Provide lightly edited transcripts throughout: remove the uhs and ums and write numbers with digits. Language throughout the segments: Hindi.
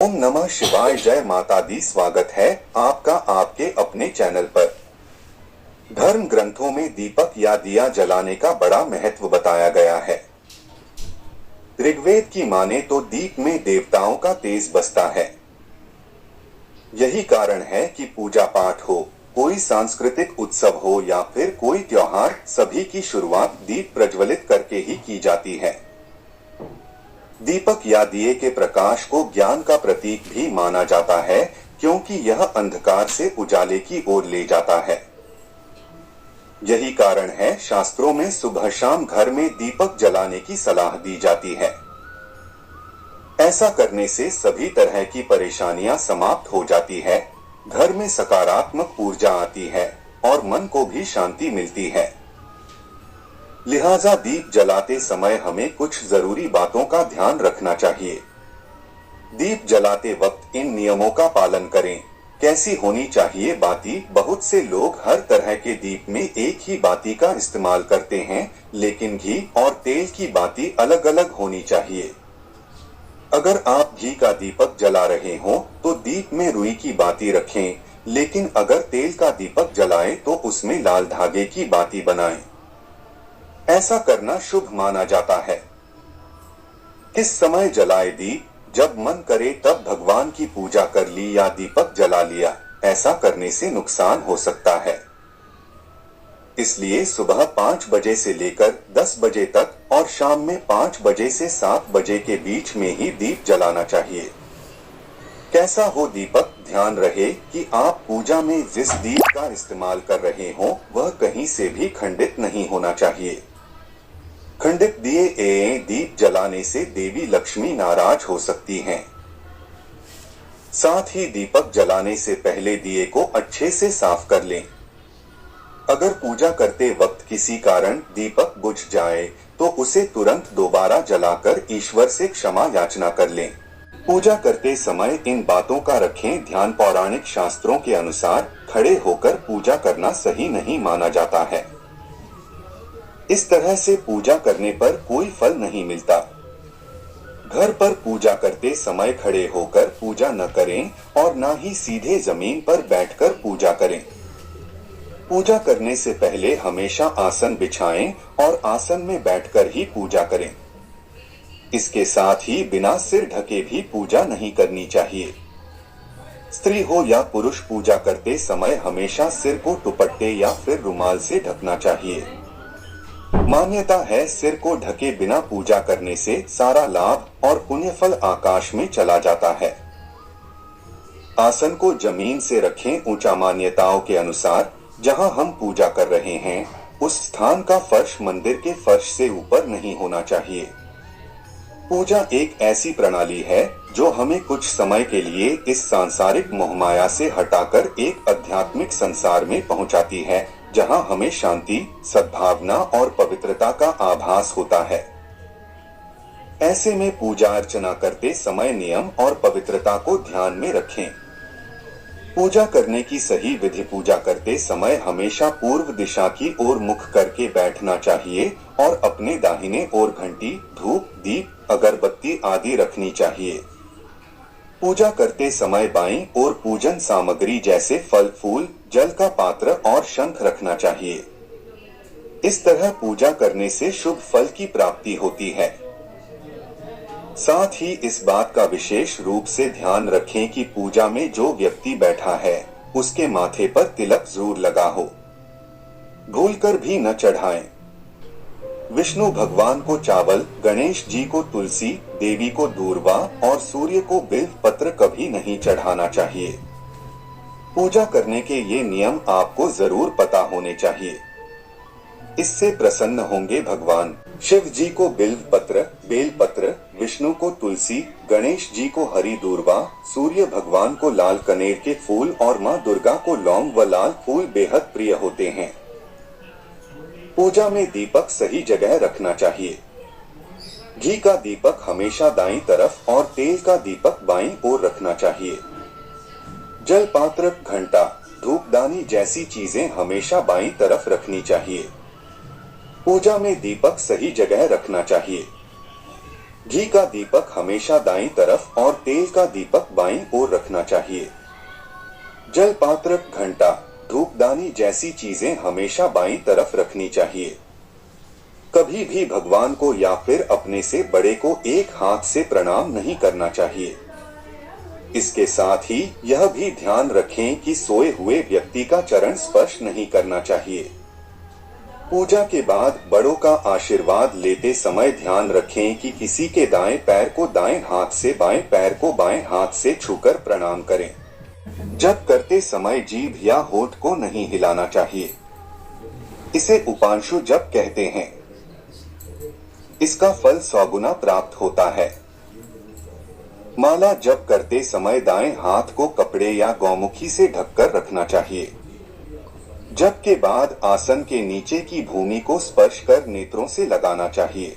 ओम नमः शिवाय। जय माता दी। स्वागत है आपका आपके अपने चैनल पर। धर्म ग्रंथों में दीपक या दिया जलाने का बड़ा महत्व बताया गया है। ऋग्वेद की माने तो दीप में देवताओं का तेज बसता है। यही कारण है कि पूजा पाठ हो, कोई सांस्कृतिक उत्सव हो या फिर कोई त्योहार, सभी की शुरुआत दीप प्रज्वलित करके ही की जाती है। दीपक या दिए के प्रकाश को ज्ञान का प्रतीक भी माना जाता है, क्योंकि यह अंधकार से उजाले की ओर ले जाता है। यही कारण है शास्त्रों में सुबह शाम घर में दीपक जलाने की सलाह दी जाती है। ऐसा करने से सभी तरह की परेशानियां समाप्त हो जाती है, घर में सकारात्मक ऊर्जा आती है और मन को भी शांति मिलती है। लिहाजा दीप जलाते समय हमें कुछ जरूरी बातों का ध्यान रखना चाहिए। दीप जलाते वक्त इन नियमों का पालन करें। कैसी होनी चाहिए बाती? बहुत से लोग हर तरह के दीप में एक ही बाती का इस्तेमाल करते हैं, लेकिन घी और तेल की बाती अलग अलग होनी चाहिए। अगर आप घी का दीपक जला रहे हो तो दीप में रुई की बाती रखें, लेकिन अगर तेल का दीपक जलाएं तो उसमें लाल धागे की बाती बनाएं। ऐसा करना शुभ माना जाता है। किस समय जलाए दीप? जब मन करे तब भगवान की पूजा कर ली या दीपक जला लिया, ऐसा करने से नुकसान हो सकता है। इसलिए सुबह 5 बजे से लेकर 10 बजे तक और शाम में 5 बजे से 7 बजे के बीच में ही दीप जलाना चाहिए। कैसा हो दीपक? ध्यान रहे कि आप पूजा में जिस दीप का इस्तेमाल कर रहे हो वह कहीं से भी खंडित नहीं होना चाहिए। खंडित दिए दीप जलाने से देवी लक्ष्मी नाराज हो सकती हैं। साथ ही दीपक जलाने से पहले दिए को अच्छे से साफ कर लें। अगर पूजा करते वक्त किसी कारण दीपक बुझ जाए तो उसे तुरंत दोबारा जलाकर ईश्वर से क्षमा याचना कर लें। पूजा करते समय इन बातों का रखें ध्यान। पौराणिक शास्त्रों के अनुसार खड़े होकर पूजा करना सही नहीं माना जाता है। इस तरह से पूजा करने पर कोई फल नहीं मिलता। घर पर पूजा करते समय खड़े होकर पूजा न करें और न ही सीधे जमीन पर बैठकर पूजा करें। पूजा करने से पहले हमेशा आसन बिछाएं और आसन में बैठकर ही पूजा करें। इसके साथ ही बिना सिर ढके भी पूजा नहीं करनी चाहिए। स्त्री हो या पुरुष पूजा करते समय हमेशा सिर को दुपट्टे या फिर रुमाल से ढकना चाहिए। मान्यता है सिर को ढके बिना पूजा करने से सारा लाभ और पुण्य फल आकाश में चला जाता है। आसन को जमीन से रखें। ऊंचा मान्यताओं के अनुसार जहां हम पूजा कर रहे हैं उस स्थान का फर्श मंदिर के फर्श से ऊपर नहीं होना चाहिए। पूजा एक ऐसी प्रणाली है जो हमें कुछ समय के लिए इस सांसारिक मोहमाया से हटाकर एक आध्यात्मिक संसार में पहुंचाती है, जहां हमें शांति, सद्भावना और पवित्रता का आभास होता है। ऐसे में पूजा अर्चना करते समय नियम और पवित्रता को ध्यान में रखें। पूजा करने की सही विधि: पूजा करते समय हमेशा पूर्व दिशा की ओर मुख करके बैठना चाहिए और अपने दाहिने ओर घंटी, धूप, दीप, अगरबत्ती आदि रखनी चाहिए। पूजा करते समय बाईं ओर पूजन सामग्री जैसे फल, फूल, जल का पात्र और शंख रखना चाहिए। इस तरह पूजा करने से शुभ फल की प्राप्ति होती है। साथ ही इस बात का विशेष रूप से ध्यान रखें कि पूजा में जो व्यक्ति बैठा है उसके माथे पर तिलक जरूर लगा हो। भूलकर भी न चढ़ाएं। विष्णु भगवान को चावल, गणेश जी को तुलसी, देवी को दूर्वा और सूर्य को बिल्व पत्र कभी नहीं चढ़ाना चाहिए। पूजा करने के ये नियम आपको जरूर पता होने चाहिए। इससे प्रसन्न होंगे भगवान। शिव जी को बिल्व पत्र, बेल पत्र, विष्णु को तुलसी, गणेश जी को हरी दूर्वा, सूर्य भगवान को लाल कनेर के फूल और माँ दुर्गा को लौंग व लाल फूल बेहद प्रिय होते हैं। पूजा में दीपक सही जगह रखना चाहिए। घी का दीपक हमेशा दाईं तरफ और तेल का दीपक बाईं ओर रखना चाहिए। जल पात्र, घंटा, धूपदानी जैसी चीजें हमेशा बाईं तरफ रखनी चाहिए। पूजा में दीपक सही जगह रखना चाहिए। घी का दीपक हमेशा दाईं तरफ और तेल का दीपक बाईं ओर रखना चाहिए। जल पात्र, घंटा, धूपदानी जैसी चीजें हमेशा बाईं तरफ रखनी चाहिए। कभी भी भगवान को या फिर अपने से बड़े को एक हाथ से प्रणाम नहीं करना चाहिए। इसके साथ ही यह भी ध्यान रखें कि सोए हुए व्यक्ति का चरण स्पर्श नहीं करना चाहिए। पूजा के बाद बड़ों का आशीर्वाद लेते समय ध्यान रखें कि किसी के दाएं पैर को दाएं हाथ से, बाएं पैर को बाएं हाथ से छूकर प्रणाम करें। जप करते समय जीभ या होठ को नहीं हिलाना चाहिए। इसे उपांशु जप कहते हैं। इसका फल 100 गुना प्राप्त होता है। माला जप करते समय दाएं हाथ को कपड़े या गौमुखी से ढककर रखना चाहिए। जप के बाद आसन के नीचे की भूमि को स्पर्श कर नेत्रों से लगाना चाहिए।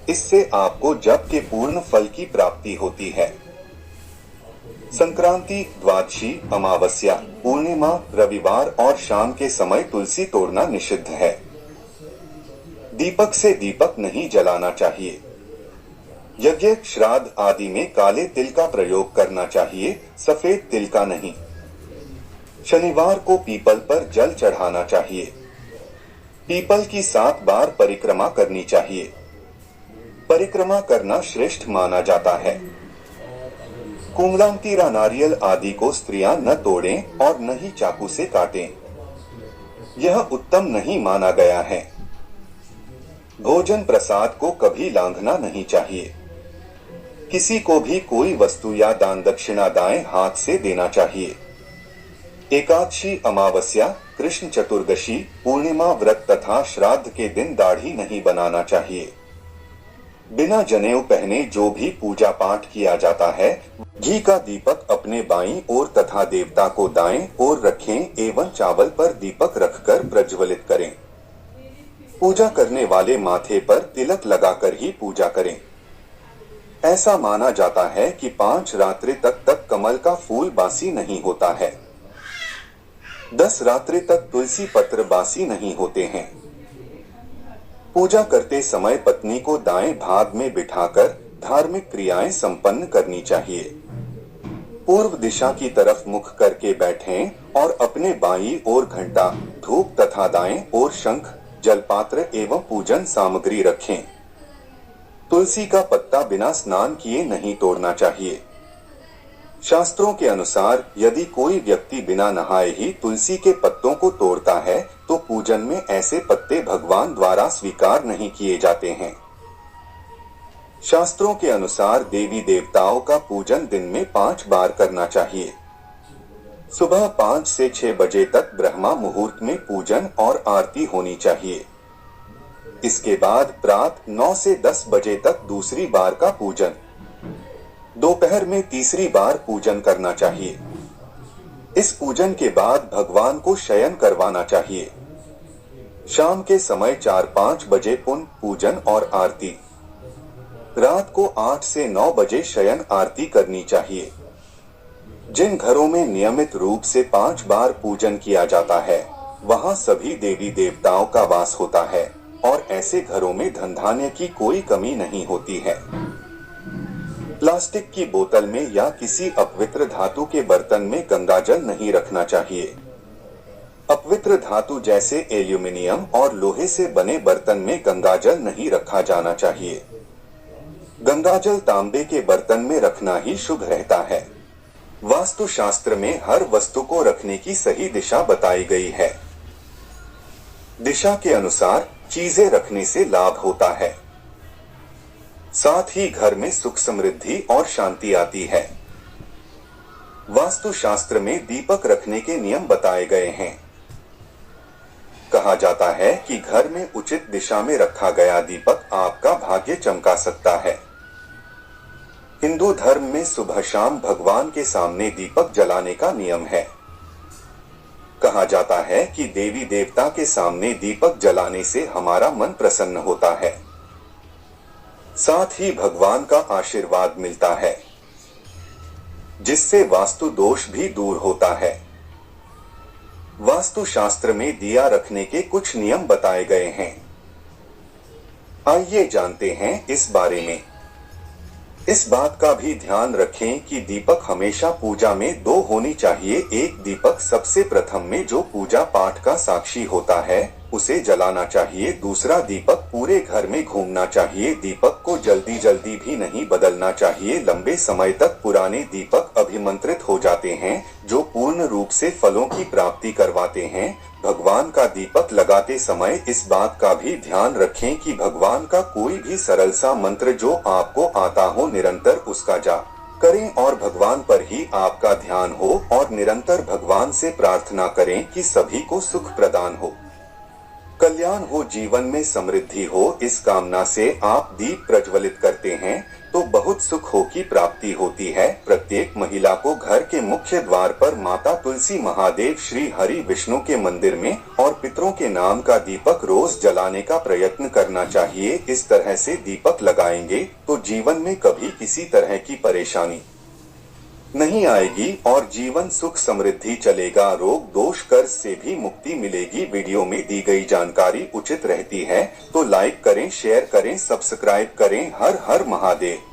इससे आपको जप के पूर्ण फल की प्राप्ति होती है। संक्रांति, द्वादशी, अमावस्या, पूर्णिमा, रविवार और शाम के समय तुलसी तोड़ना निषिद्ध है। दीपक से दीपक नहीं जलाना चाहिए। यज्ञ, श्राद्ध आदि में काले तिल का प्रयोग करना चाहिए, सफेद तिल का नहीं। शनिवार को पीपल पर जल चढ़ाना चाहिए। पीपल की 7 बार परिक्रमा करनी चाहिए। परिक्रमा करना श्रेष्ठ माना जाता है। कुंगलांतीरा, नारियल आदि को स्त्रियां न तोड़ें और न ही चाकू से काटें। यह उत्तम नहीं माना गया है। भोजन प्रसाद को कभी लांघना नहीं चाहिए। किसी को भी कोई वस्तु या दान दक्षिणा दाएं हाथ से देना चाहिए। एकादशी, अमावस्या, कृष्ण चतुर्दशी, पूर्णिमा व्रत तथा श्राद्ध के दिन दाढ़ी नहीं बनाना चाहिए। बिना जनेऊ पहने जो भी पूजा पाठ किया जाता है, घी का दीपक अपने बाईं ओर तथा देवता को दाएं ओर रखें एवं चावल पर दीपक रखकर प्रज्वलित करें। पूजा करने वाले माथे पर तिलक लगाकर ही पूजा करें। ऐसा माना जाता है कि 5 रात्रि तक कमल का फूल बासी नहीं होता है। 10 रात्रि तक तुलसी पत्र बासी नहीं होते हैं। पूजा करते समय पत्नी को दाएं भाग में बिठाकर धार्मिक क्रियाएं संपन्न करनी चाहिए। पूर्व दिशा की तरफ मुख करके बैठें और अपने बाईं ओर घंटा, धूप तथा दाएं ओर शंख, जलपात्र एवं पूजन सामग्री रखें। तुलसी का पत्ता बिना स्नान किए नहीं तोड़ना चाहिए। शास्त्रों के अनुसार यदि कोई व्यक्ति बिना नहाए ही तुलसी के पत्तों को तोड़ता है तो पूजन में ऐसे पत्ते भगवान द्वारा स्वीकार नहीं किए जाते हैं। शास्त्रों के अनुसार देवी देवताओं का पूजन दिन में 5 बार करना चाहिए। सुबह 5 से 6 बजे तक ब्रह्मा मुहूर्त में पूजन और आरती होनी चाहिए। इसके बाद प्रातः 9 से 10 बजे तक दूसरी बार का पूजन, दोपहर में तीसरी बार पूजन करना चाहिए। इस पूजन के बाद भगवान को शयन करवाना चाहिए। शाम के समय 4-5 बजे पुनः पूजन और आरती। रात को 8 से 9 बजे शयन आरती करनी चाहिए। जिन घरों में नियमित रूप से 5 बार पूजन किया जाता है वहां सभी देवी देवताओं का वास होता है और ऐसे घरों में धन धान्य की कोई कमी नहीं होती है। प्लास्टिक की बोतल में या किसी अपवित्र धातु के बर्तन में गंगाजल नहीं रखना चाहिए। अपवित्र धातु जैसे एल्यूमिनियम और लोहे से बने बर्तन में गंगाजल नहीं रखा जाना चाहिए। गंगाजल तांबे के बर्तन में रखना ही शुभ रहता है। वास्तु शास्त्र में हर वस्तु को रखने की सही दिशा बताई गई है। दिशा के अनुसार चीजें रखने से लाभ होता है, साथ ही घर में सुख समृद्धि और शांति आती है। वास्तु शास्त्र में दीपक रखने के नियम बताए गए हैं। कहा जाता है कि घर में उचित दिशा में रखा गया दीपक आपका भाग्य चमका सकता है। हिंदू धर्म में सुबह शाम भगवान के सामने दीपक जलाने का नियम है। कहा जाता है कि देवी देवता के सामने दीपक जलाने से हमारा मन प्रसन्न होता है, साथ ही भगवान का आशीर्वाद मिलता है, जिससे वास्तु दोष भी दूर होता है। वास्तु शास्त्र में दिया रखने के कुछ नियम बताए गए हैं। आइए जानते हैं इस बारे में। इस बात का भी ध्यान रखें कि दीपक हमेशा पूजा में दो होनी चाहिए। एक दीपक सबसे प्रथम में जो पूजा पाठ का साक्षी होता है उसे जलाना चाहिए। दूसरा दीपक पूरे घर में घूमना चाहिए। दीपक को जल्दी जल्दी भी नहीं बदलना चाहिए। लंबे समय तक पुराने दीपक अभिमंत्रित हो जाते हैं जो पूर्ण रूप से फलों की प्राप्ति करवाते हैं। भगवान का दीपक लगाते समय इस बात का भी ध्यान रखें कि भगवान का कोई भी सरल सा मंत्र जो आपको आता हो निरंतर उसका जाप करें और भगवान पर ही आपका ध्यान हो और निरंतर भगवान से प्रार्थना करें कि सभी को सुख प्रदान हो, कल्याण हो, जीवन में समृद्धि हो। इस कामना से आप दीप प्रज्वलित करते हैं तो बहुत सुख हो की प्राप्ति होती है। प्रत्येक महिला को घर के मुख्य द्वार पर माता तुलसी, महादेव, श्री हरि विष्णु के मंदिर में और पितरों के नाम का दीपक रोज जलाने का प्रयत्न करना चाहिए। इस तरह से दीपक लगाएंगे तो जीवन में कभी किसी तरह की परेशानी नहीं आएगी और जीवन सुख समृद्धि चलेगा। रोग दोष कर्ज से भी मुक्ति मिलेगी। वीडियो में दी गई जानकारी उचित रहती है तो लाइक करें, शेयर करें, सब्सक्राइब करें। हर हर महादेव।